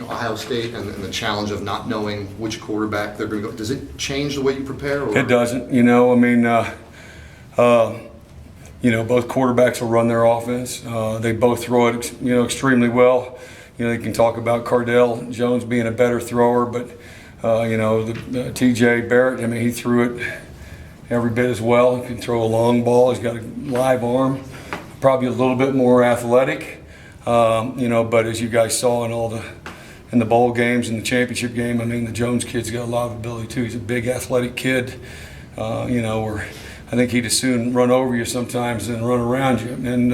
Ohio State and the challenge of not knowing which quarterback they're going to go. Does it change the way you prepare? Or? It doesn't. I mean, both quarterbacks will run their offense. They both throw it, extremely well. You can talk about Cardell Jones being a better thrower, but the T.J. Barrett, I mean, he threw it every bit as well. He can throw a long ball. He's got a live arm, probably a little bit more athletic. But as you guys saw in the bowl games and the championship game, I mean, the Jones kid's got a lot of ability too. He's a big athletic kid. Where I think he'd as soon run over you sometimes than run around you. And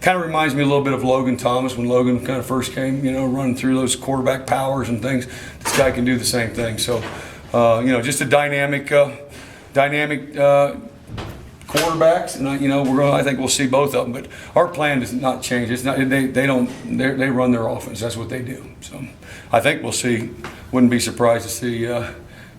kind of reminds me a little bit of Logan Thomas when Logan kind of first came, running through those quarterback powers and things. This guy can do the same thing. So, just a dynamic quarterbacks, and I think we'll see both of them. But our plan does not change. It's not they run their offense. That's what they do. So I think we'll see. Wouldn't be surprised to see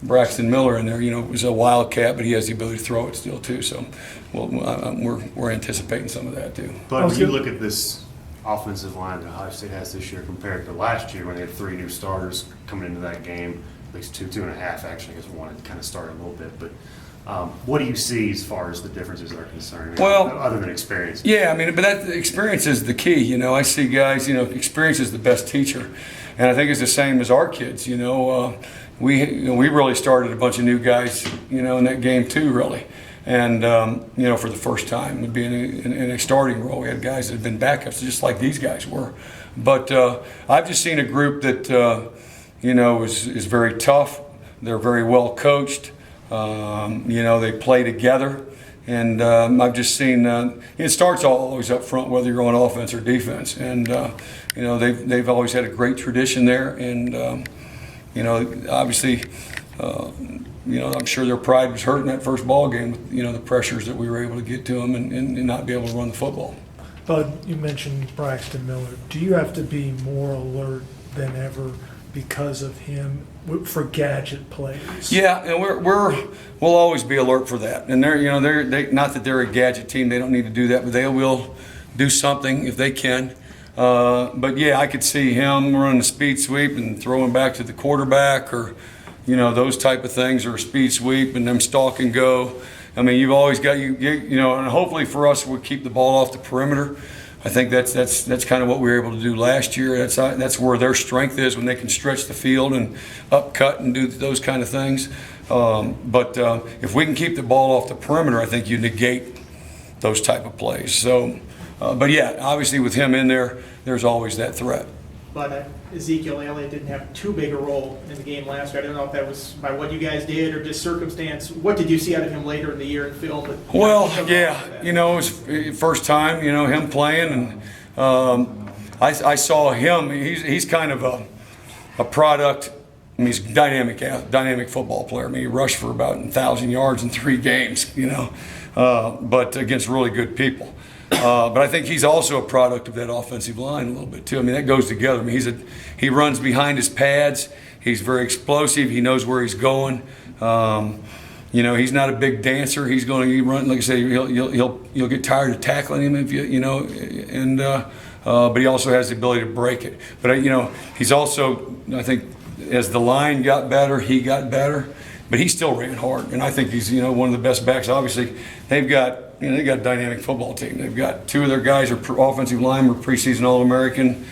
Braxton Miller in there. Was a wildcat, but he has the ability to throw it still too. So we're anticipating some of that too. But when you look at this offensive line that Ohio State has this year compared to last year when they had 3 new starters coming into that game, at least two and a half actually, I guess one had kind of started a little bit, but. What do you see as far as the differences are concerned? Other than experience. Yeah, I mean, but that experience is the key. I see guys. Experience is the best teacher, and I think it's the same as our kids. We really started a bunch of new guys. In that game too, really, and for the first time, would be in a starting role. We had guys that had been backups, just like these guys were. But I've just seen a group that is very tough. They're very well coached. They play together, and I've just seen it starts always up front, whether you're on offense or defense, and they've always had a great tradition there, and obviously, I'm sure their pride was hurt in that first ball game with the pressures that we were able to get to them and not be able to run the football. Bud, you mentioned Braxton Miller. Do you have to be more alert than ever because of him for gadget plays? Yeah, and we'll always be alert for that. And they're not that they're a gadget team; they don't need to do that, but they will do something if they can. But yeah, I could see him running a speed sweep and throwing back to the quarterback, or those type of things, or a speed sweep and them stalk and go. I mean, you've always got and hopefully for us, we'll keep the ball off the perimeter. I think that's kind of what we were able to do last year. That's where their strength is, when they can stretch the field and upcut and do those kind of things. But if we can keep the ball off the perimeter, I think you negate those type of plays. So, but yeah, obviously with him in there, there's always that threat. But Ezekiel Elliott didn't have too big a role in the game last year. I don't know if that was by what you guys did or just circumstance. What did you see out of him later in the year in film? Well, yeah, it was first time, him playing, and I saw him. He's kind of a product. I mean, he's a dynamic football player. I mean, he rushed for about 1,000 yards in 3 games, but against really good people. But I think he's also a product of that offensive line a little bit too. I mean, that goes together. I mean, he runs behind his pads. He's very explosive. He knows where he's going. He's not a big dancer. He's going to run, like I say, you'll get tired of tackling him if but he also has the ability to break it. But he's also, I think, as the line got better, he got better. But he still ran hard, and I think he's one of the best backs. Obviously, they've got a dynamic football team. They've got 2 of their guys are offensive linemen, preseason All-American.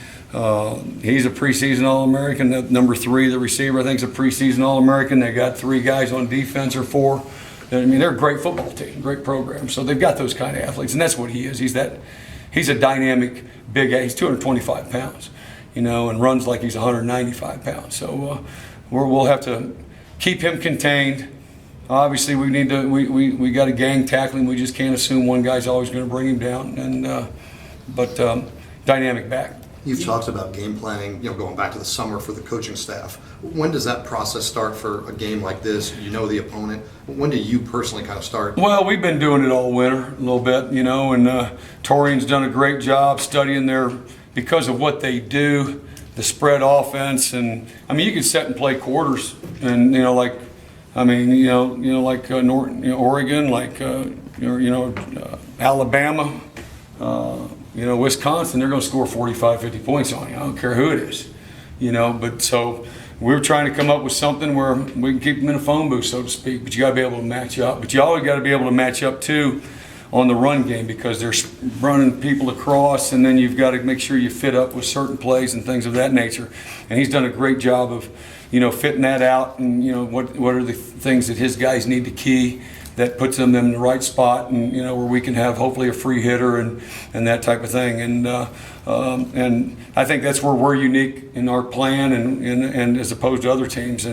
He's a preseason All-American. Number 3, the receiver, I think, is a preseason All-American. They got 3 guys on defense or 4. I mean, they're a great football team, great program. So they've got those kind of athletes, and that's what he is. He's a dynamic big guy. He's 225 pounds, and runs like he's 195 pounds. So we'll have to keep him contained. Obviously, we got a gang tackling. We just can't assume one guy's always going to bring him down. And but dynamic back. You've talked about game planning, going back to the summer for the coaching staff. When does that process start for a game like this? The opponent. When do you personally kind of start? Well, we've been doing it all winter a little bit, and Torrian's done a great job studying because of what they do, the spread offense, and I mean, you can set and play quarters, and like Oregon, like Alabama, Wisconsin, they're going to score 45, 50 points on you. I don't care who it is. But so we're trying to come up with something where we can keep them in a phone booth, so to speak. But you got to be able to match up. But you always got to be able to match up too on the run game, because they're running people across, and then you've got to make sure you fit up with certain plays and things of that nature. And he's done a great job of, fitting that out, and what are the things that his guys need to key that puts them in the right spot, and where we can have hopefully a free hitter and that type of thing. And I think that's where we're unique in our plan, and as opposed to other teams.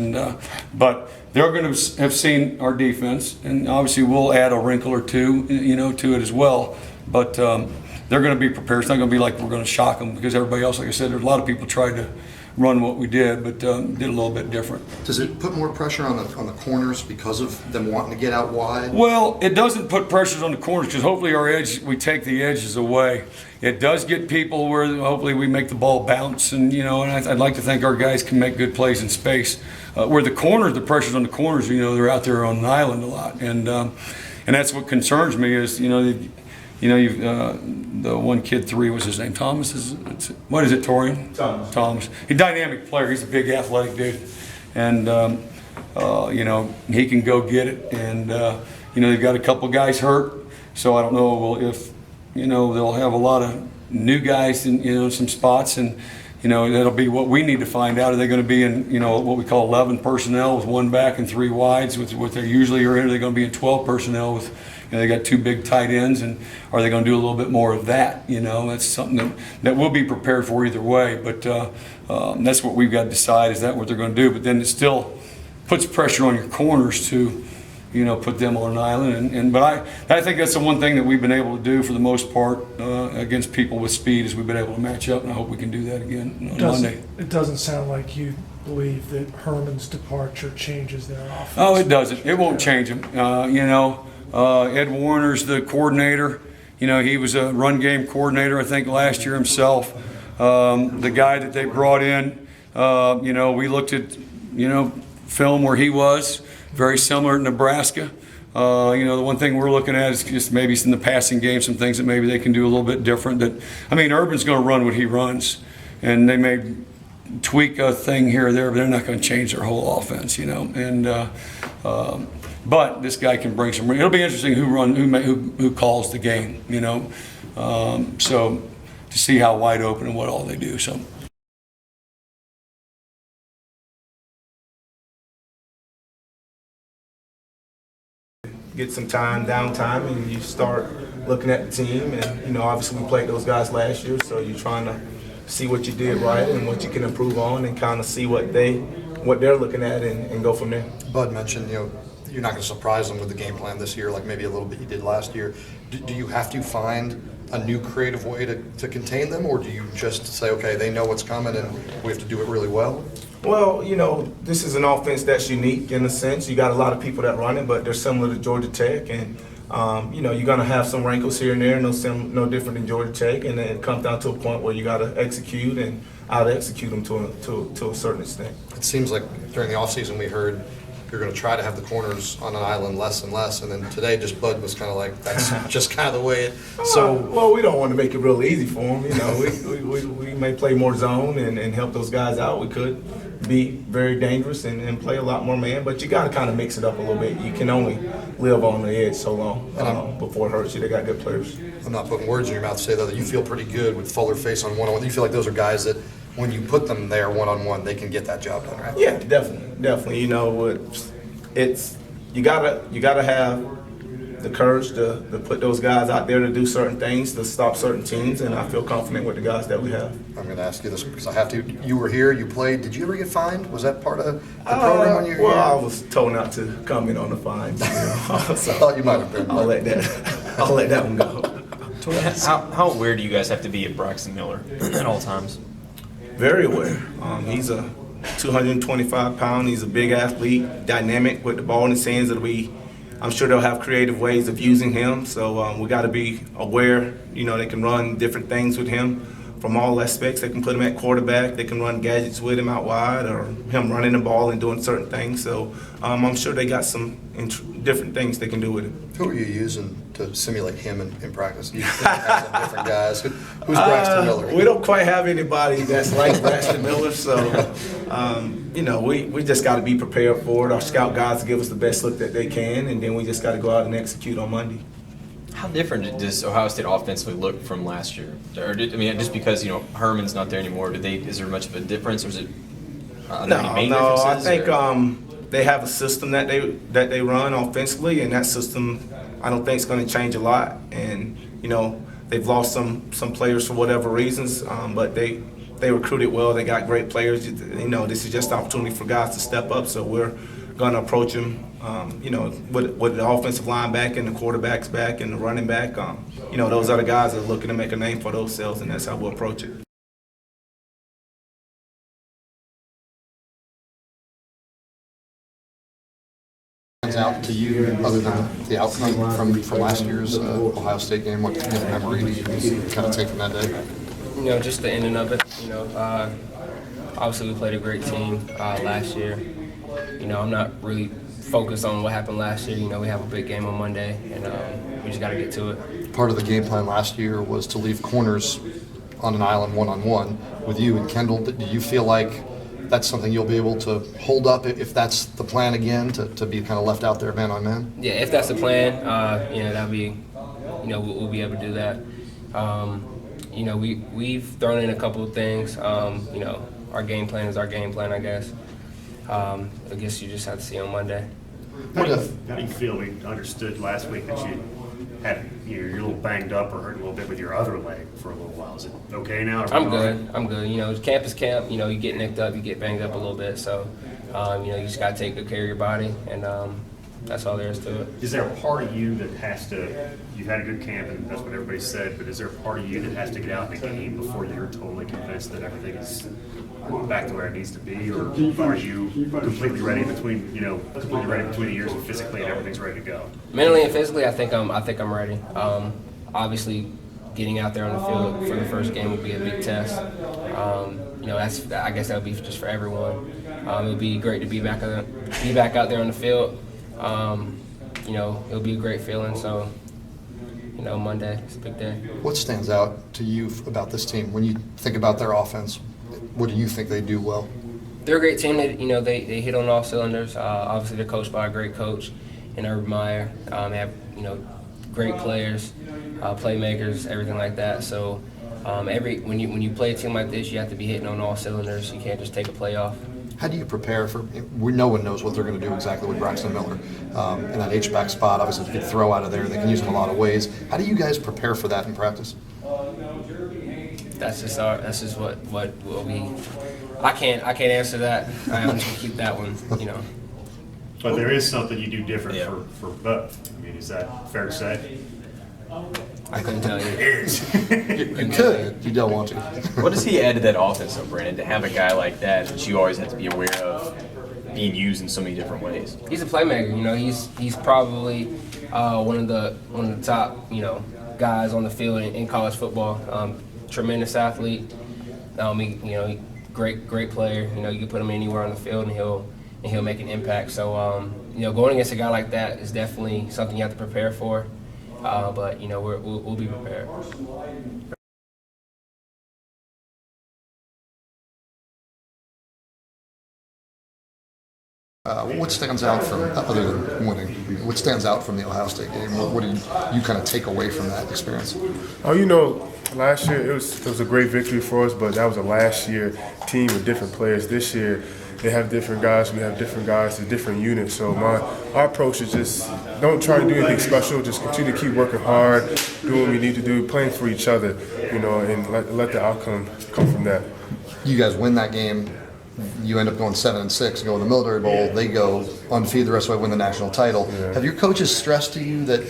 But they're going to have seen our defense, and obviously we'll add a wrinkle or two, to it as well. But they're going to be prepared. It's not going to be like we're going to shock them, because everybody else, like I said, there's a lot of people tried to run what we did, but did a little bit different. Does it put more pressure on the corners because of them wanting to get out wide? Well, it doesn't put pressures on the corners, because hopefully we take the edges away. It does get people where hopefully we make the ball bounce, and I'd like to think our guys can make good plays in space. Where the pressure's on the corners, they're out there on an island a lot, and that's what concerns me is the one kid, 3, was his name? Thomas? What is it, Torrian? Thomas. He's a dynamic player. He's a big athletic dude. And, he can go get it. And, they've got a couple guys hurt. So I don't know if, they'll have a lot of new guys in, some spots. And, that'll be what we need to find out. Are they going to be in, what we call 11 personnel with 1 back and 3 wides with what they usually are in? Are they going to be in 12 personnel with, they got 2 big tight ends, and are they going to do a little bit more of that? That's something that we'll be prepared for either way. But that's what we've got to decide, is that what they're going to do. But then it still puts pressure on your corners to, put them on an island. But I think that's the one thing that we've been able to do for the most part against people with speed, is we've been able to match up, and I hope we can do that again on Monday. It doesn't sound like you believe that Herman's departure changes their offense. Oh, it doesn't. It won't change them. Ed Warner's the coordinator. He was a run game coordinator, I think, last year himself. The guy that they brought in, we looked at, film where he was, very similar to Nebraska. The one thing we're looking at is just maybe in the passing game, some things that maybe they can do a little bit different. Urban's going to run what he runs, and they may tweak a thing here or there, but they're not going to change their whole offense, But this guy can bring some. It'll be interesting who calls the game, So to see how wide open and what all they do. So. Get some downtime, and you start looking at the team. And obviously we played those guys last year, so you're trying to see what you did right and what you can improve on, and kind of see what they're looking at, and go from there. Bud mentioned, you're not going to surprise them with the game plan this year, like maybe a little bit you did last year. Do you have to find a new creative way to contain them, or do you just say, okay, they know what's coming and we have to do it really well? Well, this is an offense that's unique in a sense. You got a lot of people that run it, but they're similar to Georgia Tech, and you're going to have some wrinkles here and there, no different than Georgia Tech, and then it comes down to a point where you got to execute and out-execute them to a certain extent. It seems like during the offseason we heard you're going to try to have the corners on an island less and less, and then today just Bud was kind of like, that's just kind of the way it. So well, we don't want to make it real easy for them. We may play more zone and help those guys out. We could be very dangerous and play a lot more man, but you got to kind of mix it up a little bit. You can only live on the edge so long before it hurts you. They got good players. I'm not putting words in your mouth to say, though, that you feel pretty good with Fuller Facyson one-on-one. You feel like those are guys that when you put them there one-on-one, they can get that job done, right? Yeah, definitely. It's you gotta have the courage to put those guys out there to do certain things, to stop certain teams, and I feel confident with the guys that we have. I'm going to ask you this because I have to. You were here, you played. Did you ever get fined? Was that part of the program when you were here? Well, I was told not to comment on the fines. So I thought you might have been. I'll let that one go. How aware do you guys have to be of Braxton Miller at all times? Very aware. He's a 225-pound. He's a big athlete, dynamic with the ball in his hands. I'm sure they'll have creative ways of using him. So we got to be aware. They can run different things with him from all aspects. They can put him at quarterback. They can run gadgets with him out wide, or him running the ball and doing certain things. So I'm sure they got some different things they can do with him. Who are you using to simulate him in practice? You have some different guys. Who's Braxton Miller? We don't quite have anybody that's like Braxton Miller, so we just got to be prepared for it. Our scout guys give us the best look that they can, and then we just got to go out and execute on Monday. How different does Ohio State offensively look from last year? Just because Herman's not there anymore, is there much of a difference, or is it? No. I think they have a system that they run offensively, and that system I don't think is going to change a lot. And they've lost some players for whatever reasons, but they recruited well. They got great players. This is just an opportunity for guys to step up. So we're going to approach them. With the offensive line back and the quarterbacks back and the running back, those are the guys that are looking to make a name for themselves, and that's how we'll approach it. Out to you, other than the outcome from last year's Ohio State game? What memory do you kind of take from that day? Just the ending of it. Obviously we played a great team last year. I'm not really focused on what happened last year. We have a big game on Monday, and we just got to get to it. Part of the game plan last year was to leave corners on an island one-on-one with you and Kendall. Do you feel like that's something you'll be able to hold up if that's the plan again, to be kind of left out there man on man? Yeah, if that's the plan, that'll be, we'll be able to do that. We've thrown in a couple of things. Our game plan is our game plan, I guess. I guess you just have to see on Monday. How do you feel? We understood last week that you're a little banged up or hurt a little bit with your other leg for a little while. Is it okay now? I'm good. Camp is camp. You get nicked up, you get banged up a little bit. So, you just got to take good care of your body, and that's all there is to it. Is there a part of you that has to? You've had a good camp, and that's what everybody said. But is there a part of you that has to get out in the game before you're totally convinced that everything is back to where it needs to be, or are you completely ready between the years and physically and everything's ready to go? Mentally and physically, I think I'm ready. Obviously, getting out there on the field for the first game will be a big test. I guess that would be just for everyone. It would be great to be back out there on the field. It'll be a great feeling. So, Monday, it's a big day. What stands out to you about this team when you think about their offense? What do you think they do well? They're a great team. They hit on all cylinders. Obviously, they're coached by a great coach in Urban Meyer. They have great players, playmakers, everything like that. So when you play a team like this, you have to be hitting on all cylinders. You can't just take a play off. How do you prepare for? No one knows what they're going to do exactly with Braxton Miller in that H-back spot. Obviously, you can throw out of there. They can use him a lot of ways. How do you guys prepare for that in practice? That's just what we. I can't answer that. I'm just gonna keep that one. But there is something you do different for both. I mean, is that fair to say? I couldn't tell you. You could. You don't want to. What does he add to that offense, though, Brandon? To have a guy like that you always have to be aware of being used in so many different ways. He's a playmaker. He's probably one of the top guys on the field in college football. Tremendous athlete. Great player. You can put him anywhere on the field and he'll make an impact. So going against a guy like that is definitely something you have to prepare for. But we'll be prepared. What stands out from, other than winning, what stands out from the Ohio State game? What do you kind of take away from that experience? Last year it was a great victory for us, but that was a last year team with different players. This year they have different guys, we have different guys, it's different units. So our approach is just don't try to do anything special, just continue to keep working hard, do what we need to do, playing for each other, and let the outcome come from that. You guys win that game. You end up going 7-6, go to the Military Bowl. They go undefeated the rest of the way, win the national title. Yeah. Have your coaches stressed to you that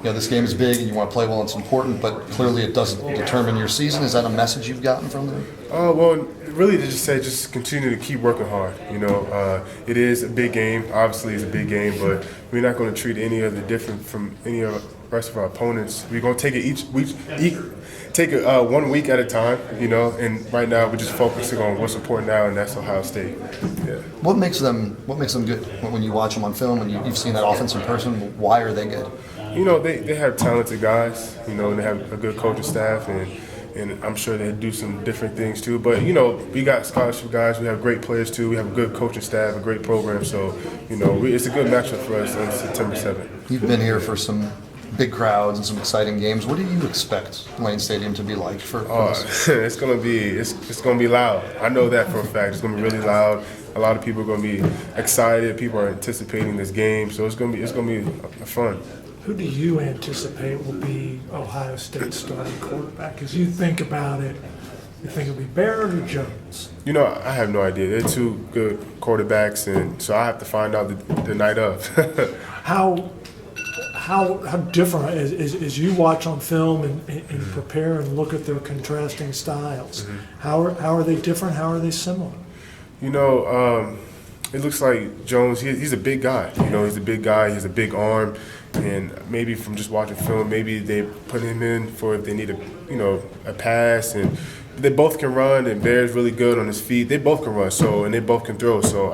this game is big and you want to play well, it's important, but clearly it doesn't determine your season? Is that a message you've gotten from them? Well, really to just continue to keep working hard. It is a big game. Obviously, it's a big game, but we're not going to treat any of the different from any of the rest of our opponents. We're going to take it take it 1 week at a time, and right now we're just focusing on what's important now, and that's Ohio State. Yeah. What makes them good? When you watch them on film and you've seen that offense in person, why are they good? You know, they have talented guys, you know, and they have a good coaching staff, and I'm sure they do some different things too. But, you know, we got scholarship guys, we have great players too, we have a good coaching staff, a great program. So, you know, it's a good matchup for us on September 7th. You've been here for some big crowds and some exciting games. What do you expect Lane Stadium to be like for this? It's gonna be loud. I know that for a fact. It's gonna be really loud. A lot of people are gonna be excited. People are anticipating this game, so it's gonna be fun. Who do you anticipate will be Ohio State's starting quarterback? As you think about it, you think it'll be Barrett or Jones? You know, I have no idea. They're two good quarterbacks, and so I have to find out the night of. How different as you watch on film and prepare and look at their contrasting styles? How are they different? How are they similar? You know, it looks like Jones. He's a big guy. You know, he's a big guy. He has a big arm, and maybe from just watching film, maybe they put him in for if they need a pass. And they both can run, and Bear's really good on his feet. They both can run, and they both can throw. So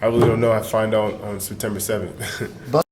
I really don't know. I find out on September 7th.